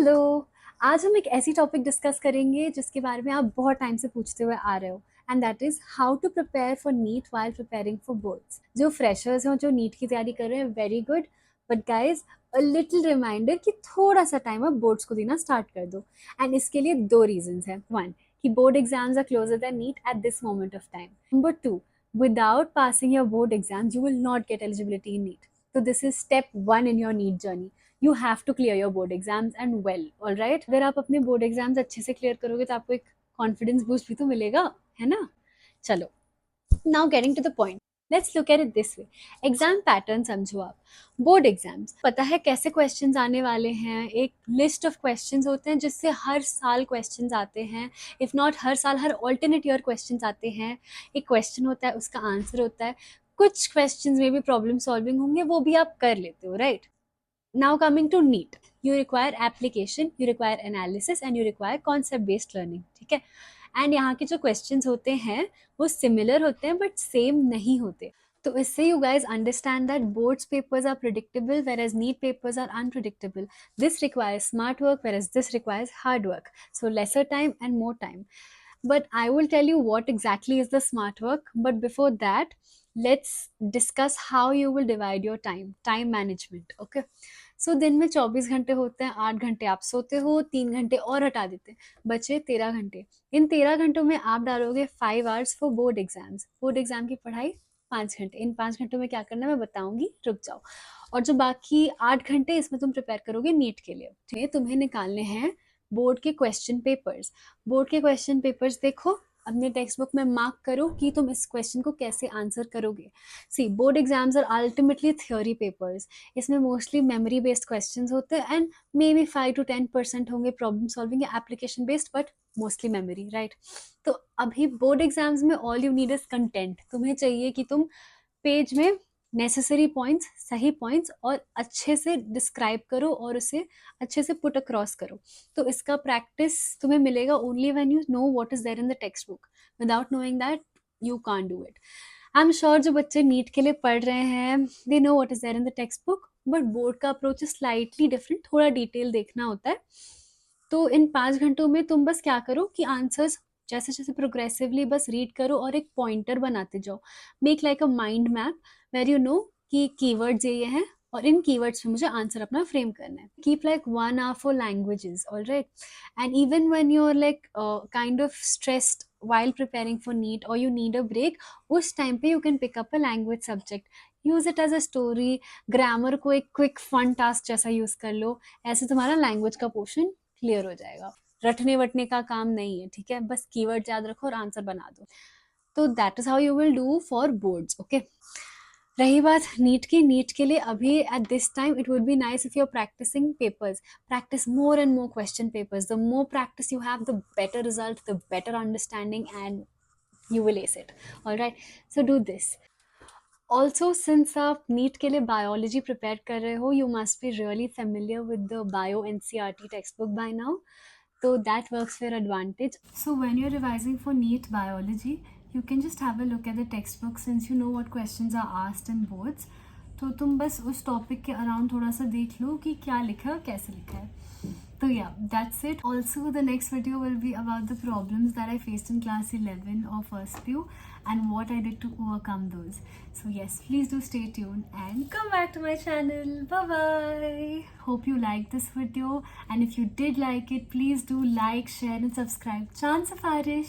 Hello. आज हम एक ऐसी टॉपिक डिस्कस करेंगे जिसके बारे में आप बहुत टाइम से पूछते हुए आ रहे हो, and that is how to prepare for NEET while preparing for boards. जो फ्रेशर्स हैं, जो नीट की तैयारी कर रहे हैं, very good, but guys a little reminder कि थोड़ा सा टाइम आप बोर्ड्स को देना स्टार्ट कर दो। एंड इसके लिए दो रीजंस हैं। वन, कि board exams are closer than NEET at this moment of time. Number two, without passing your board exams you will not get eligibility in NEET. So this is step one in your NEET journey. You have to clear your board exams and well, all right? अगर आप अपने board exams अच्छे से clear करोगे तो आपको एक confidence boost भी तो मिलेगा, है ना? चलो, now getting to the point, let's look at it this way. Exam pattern समझो आप। बोर्ड एग्जाम्स पता है कैसे क्वेश्चंस आने वाले हैं, एक लिस्ट ऑफ क्वेश्चंस होते हैं जिससे हर साल क्वेश्चंस आते हैं, इफ नॉट हर साल, हर ऑल्टरनेट ईयर क्वेश्चंस आते हैं। एक क्वेश्चन होता है, उसका आंसर होता है, कुछ क्वेश्चंस में भी प्रॉब्लम सॉल्विंग होंगे, वो भी आप कर लेते हो, right? Now coming to NEET, you require application, you require analysis and you require concept based learning, ठीक है? एंड यहाँ के जो क्वेश्चंस होते हैं वो सिमिलर होते हैं बट सेम नहीं होते। तो इससे you guys understand that boards papers are predictable whereas NEET papers are unpredictable. This requires smart work whereas this requires hard work. So lesser time and more time. But I will tell you what exactly is the smart work. But before that, let's discuss how you will divide your time management. Okay. सो दिन में 24 घंटे होते हैं, 8 घंटे आप सोते हो, 3 घंटे और हटा देते हैं, बचे 13 घंटे। इन 13 घंटों में आप डालोगे 5 hours for board exams. Board exam की पढ़ाई 5 घंटे। इन 5 घंटों में क्या करना है मैं बताऊंगी, रुक जाओ। और जो बाकी 8 घंटे, इसमें तुम प्रिपेयर करोगे नीट के लिए। ठीक है, तुम्हें निकालने हैं बोर्ड के क्वेश्चन पेपर्स। बोर्ड के क्वेश्चन पेपर्स देखो, अपने टेक्स्ट बुक में मार्क करो कि तुम इस क्वेश्चन को कैसे आंसर करोगे। See, board exams are ultimately theory papers. इसमें मोस्टली मेमोरी बेस्ड क्वेश्चंस होते हैं एंड मे बी 5 to 10% होंगे प्रॉब्लम सॉल्विंग या application based, but mostly memory, right? तो अभी बोर्ड एग्जाम्स में all you need is content. तुम्हें चाहिए कि तुम पेज में नेसेसरी पॉइंट्स, सही पॉइंट्स और अच्छे से डिस्क्राइब करो और उसे अच्छे से पुट अक्रॉस करो। तो इसका प्रैक्टिस तुम्हें मिलेगा only when you know what is there in the text book. Without knowing that you can't do it. I am sure जो बच्चे नीट के लिए पढ़ रहे हैं they know what is there in the text book, but board का approach is slightly different, थोड़ा detail देखना होता है। तो इन 5 घंटों में तुम बस क्या करो कि आंसर्स जैसे जैसे प्रोग्रेसिवली बस रीड करो और एक पॉइंटर बनाते जाओ। Make like a mind map where you know कि कीवर्ड्स ये हैं और इन कीवर्ड्स पे मुझे आंसर अपना फ्रेम करना है। Keep like 1 hour for languages, alright? And even when you are like kind of stressed while preparing for NEET or you need a break, उस टाइम पे you can pick up a language subject. Use it as a story, grammar को एक quick fun task जैसा use कर लो। ऐसे तुम्हारा language का पोर्शन क्लियर हो जाएगा। रटने वटने का काम नहीं है, ठीक है? बस कीवर्ड याद रखो और आंसर बना दो। तो that is how you will do for boards, okay? रही बात नीट की, नीट के लिए अभी at this time it would be nice if you are practising papers. Practise more and more question papers. The more practice you have the better result, the better understanding and you will ace it. All right, so do this. Also, since आप NEET के लिए biology prepare कर रहे हो, you must be really familiar with the bio NCERT textbook by now. So that works for your advantage. So when you're revising for NEET biology, you can just have a look at the textbook since you know what questions are asked in boards. तो तुम बस उस topic के around थोड़ा सा देख लो कि क्या लिखा है, कैसे लिखा है। So yeah, that's it. Also, the next video will be about the problems that I faced in class 11 or first few and what I did to overcome those. So yes, please do stay tuned and come back to my channel. Bye bye. Hope you liked this video, and if you did like it, please do like, share and subscribe. Chance of Irish.